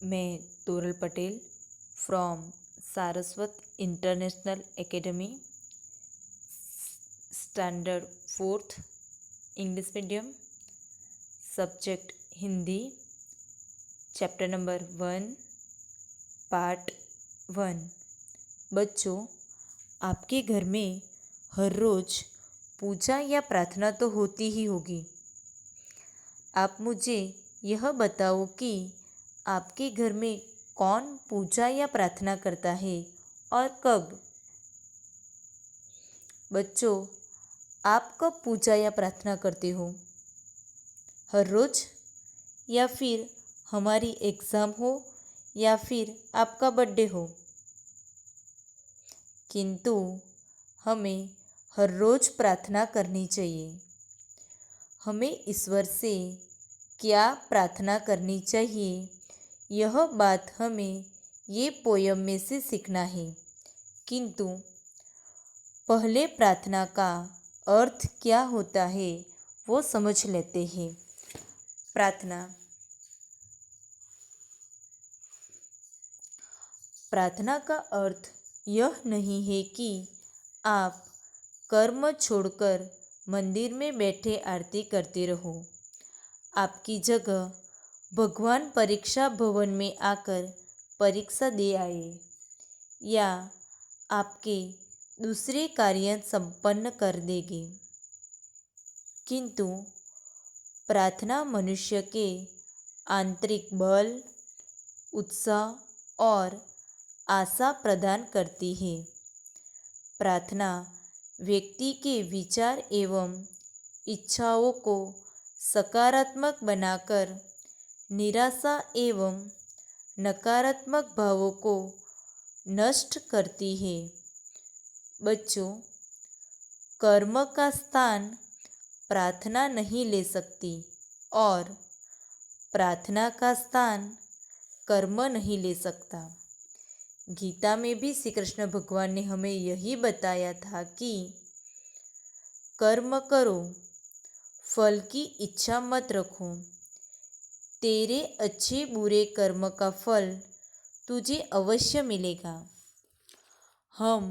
मैं Toral Patel from Saraswat international academy standard fourth English medium subject Hindi chapter number 1 part 1। बच्चों, आपके घर में हर रोज़ पूजा या प्रार्थना तो होती ही होगी। आप मुझे यह बताओ कि आपके घर में कौन पूजा या प्रार्थना करता है और कब। बच्चों, आप कब पूजा या प्रार्थना करते हो? हर रोज़, या फिर हमारी एग्ज़ाम हो, या फिर आपका बर्थडे हो? किंतु हमें हर रोज़ प्रार्थना करनी चाहिए। हमें ईश्वर से क्या प्रार्थना करनी चाहिए, यह बात हमें ये पोयम में से सीखना है। किंतु पहले प्रार्थना का अर्थ क्या होता है वो समझ लेते हैं। प्रार्थना का अर्थ यह नहीं है कि आप कर्म छोड़कर मंदिर में बैठे आरती करते रहो। आपकी जगह भगवान परीक्षा भवन में आकर परीक्षा दे आए, या आपके दूसरे कार्य संपन्न कर देंगे। किंतु प्रार्थना मनुष्य के आंतरिक बल, उत्साह और आशा प्रदान करती है। प्रार्थना व्यक्ति के विचार एवं इच्छाओं को सकारात्मक बनाकर निराशा एवं नकारात्मक भावों को नष्ट करती है। बच्चों, कर्म का स्थान प्रार्थना नहीं ले सकती और प्रार्थना का स्थान कर्म नहीं ले सकता। गीता में भी श्री कृष्ण भगवान ने हमें यही बताया था कि कर्म करो, फल की इच्छा मत रखो। तेरे अच्छे बुरे कर्म का फल तुझे अवश्य मिलेगा। हम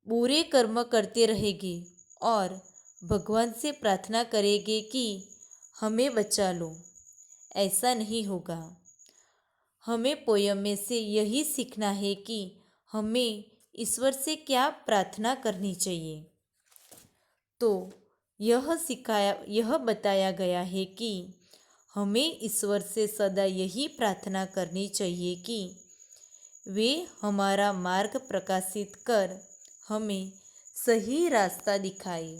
बुरे कर्म करते रहेंगे और भगवान से प्रार्थना करेंगे कि हमें बचा लो, ऐसा नहीं होगा। हमें पोयम में से यही सीखना है कि हमें ईश्वर से क्या प्रार्थना करनी चाहिए। तो यह बताया गया है कि हमें ईश्वर से सदा यही प्रार्थना करनी चाहिए कि वे हमारा मार्ग प्रकाशित कर हमें सही रास्ता दिखाए।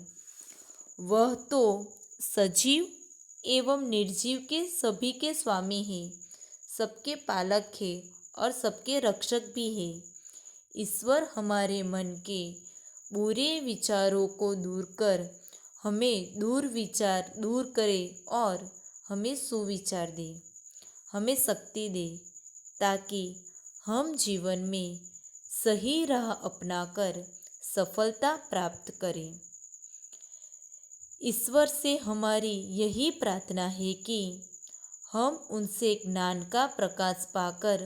वह तो सजीव एवं निर्जीव के सभी के स्वामी हैं, सबके पालक है और सबके रक्षक भी है। ईश्वर हमारे मन के बुरे विचारों को दूर कर हमें दुर्विचार दूर करे और हमें सुविचार दे, हमें शक्ति दे, ताकि हम जीवन में सही राह अपनाकर सफलता प्राप्त करें। ईश्वर से हमारी यही प्रार्थना है कि हम उनसे ज्ञान का प्रकाश पाकर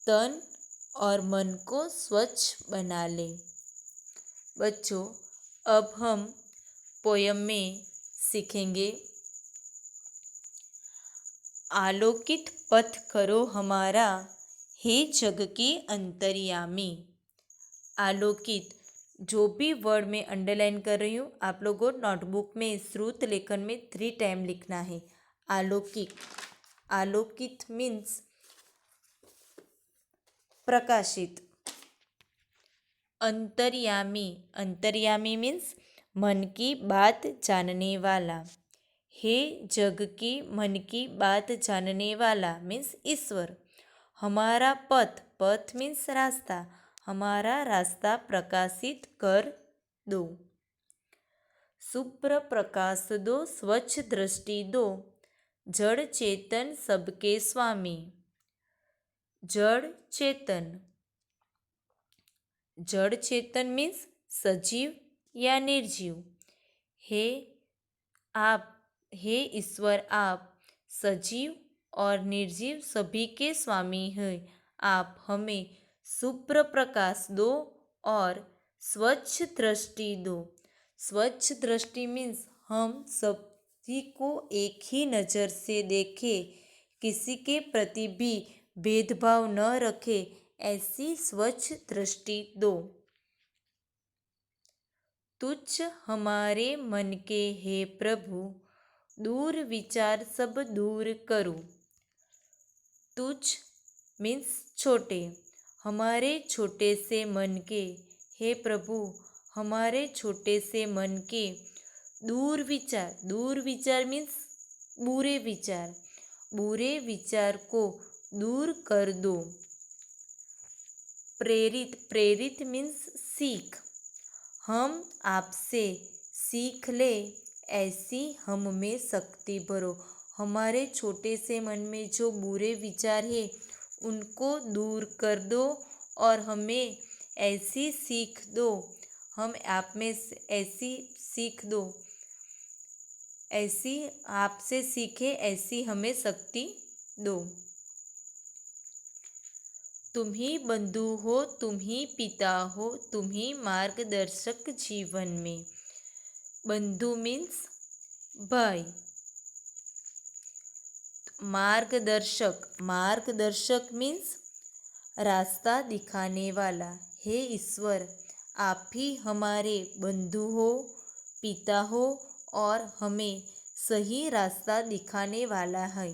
तन और मन को स्वच्छ बना लें। बच्चों, अब हम पोयम में सीखेंगे। आलोकित पथ करो हमारा, हे जग के अंतर्यामी। आलोकित, जो भी वर्ड में अंडरलाइन कर रही हूँ, आप लोगों नोटबुक में श्रुत लेखन में 3 टाइम लिखना है। आलोकित, आलोकित मीन्स प्रकाशित। अंतर्यामी, अंतर्यामी मीन्स मन की बात जानने वाला। हे जग की मन की बात जानने वाला मीन्स ईश्वर। हमारा पथ, पथ मीन्स रास्ता, हमारा रास्ता प्रकाशित कर दो। शुभ्र प्रकाश दो, स्वच्छ दृष्टि दो, जड़ चेतन सबके स्वामी। जड़ चेतन, जड़ चेतन मीन्स सजीव या निर्जीव। हे ईश्वर, आप सजीव और निर्जीव सभी के स्वामी हैं। आप हमें शुभ्र प्रकाश दो और स्वच्छ दृष्टि दो। स्वच्छ दृष्टि मीन्स हम सभी को एक ही नज़र से देखें, किसी के प्रति भी भेदभाव न रखे, ऐसी स्वच्छ दृष्टि दो। तुच्छ हमारे मन के हे प्रभु, दूर विचार सब दूर करो। तुच्छ मीन्स छोटे, हमारे छोटे से मन के हे प्रभु, हमारे छोटे से मन के दूर विचार मीन्स बुरे विचार, बुरे विचार को दूर कर दो। प्रेरित मीन्स सीख, हम आपसे सीख ले, ऐसी हम में शक्ति भरो। हमारे छोटे से मन में जो बुरे विचार है उनको दूर कर दो और हमें ऐसी सीख दो, हम आप में ऐसी सीख दो, ऐसी आपसे सीखे, ऐसी हमें शक्ति दो। तुम ही बंधु हो, तुम ही पिता हो, तुम ही मार्गदर्शक जीवन में। बंधु मीन्स भाई। मार्गदर्शक मीन्स रास्ता दिखाने वाला। हे ईश्वर, आप ही हमारे बंधु हो, पिता हो और हमें सही रास्ता दिखाने वाला है।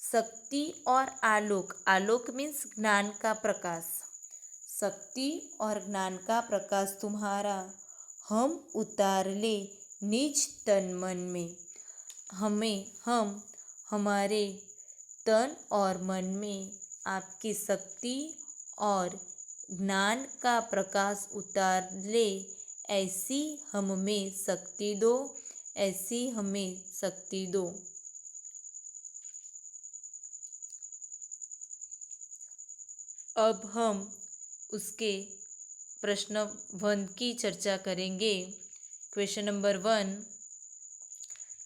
शक्ति और आलोक मीन्स ज्ञान का प्रकाश। शक्ति और ज्ञान का प्रकाश तुम्हारा हम उतार ले निज तन मन में। हम हमारे तन और मन में आपकी शक्ति और ज्ञान का प्रकाश उतार ले, ऐसी हम में शक्ति दो, ऐसी हमें शक्ति दो। अब हम उसके प्रश्न 1 की चर्चा करेंगे। क्वेश्चन नंबर 1,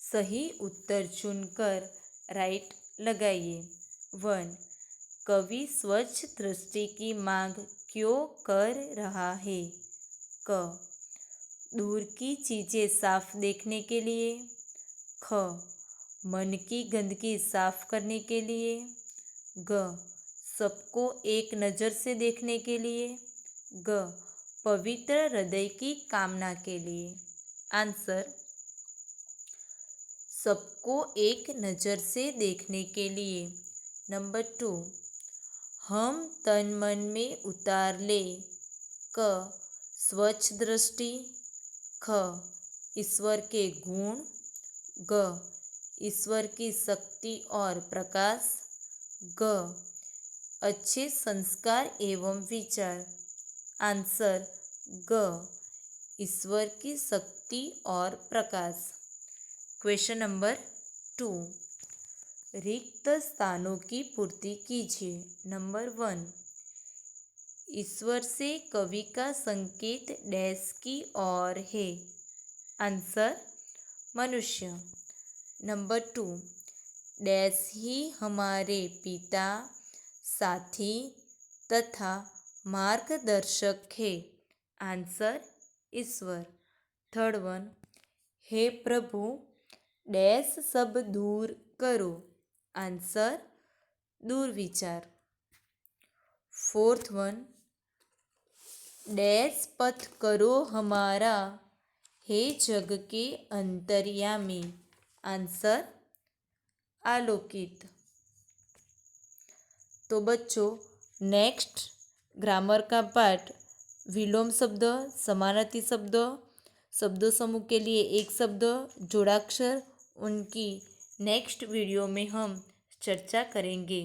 सही उत्तर चुनकर राइट लगाइए। 1, कवि स्वच्छ दृष्टि की मांग क्यों कर रहा है? क, दूर की चीज़ें साफ देखने के लिए। ख, मन की गंदगी साफ करने के लिए। ग, सबको एक नज़र से देखने के लिए। ग, पवित्र हृदय की कामना के लिए। आंसर, सबको एक नज़र से देखने के लिए। नंबर 2, हम तन मन में उतार ले। क, स्वच्छ दृष्टि। ख, ईश्वर के गुण। ग, ईश्वर की शक्ति और प्रकाश। ग, अच्छे संस्कार एवं विचार। आंसर, ग, ईश्वर की शक्ति और प्रकाश। क्वेश्चन नंबर 2, रिक्त स्थानों की पूर्ति कीजिए। नंबर 1, ईश्वर से कवि का संकेत डैश की ओर है। आंसर, मनुष्य। नंबर 2, डैश ही हमारे पिता, साथी तथा मार्गदर्शक है। आंसर, ईश्वर। थर्ड वन, हे प्रभु डैश सब दूर करो। आंसर, दुर्विचार। फोर्थ वन, डैश पथ करो हमारा, हे जग के अंतर्यामी। आंसर, आलोकित। तो बच्चों, नेक्स्ट ग्रामर का पार्ट विलोम शब्द, समानार्थी शब्द, शब्दों समूह के लिए एक शब्द, जोड़ाक्षर, उनकी नेक्स्ट वीडियो में हम चर्चा करेंगे।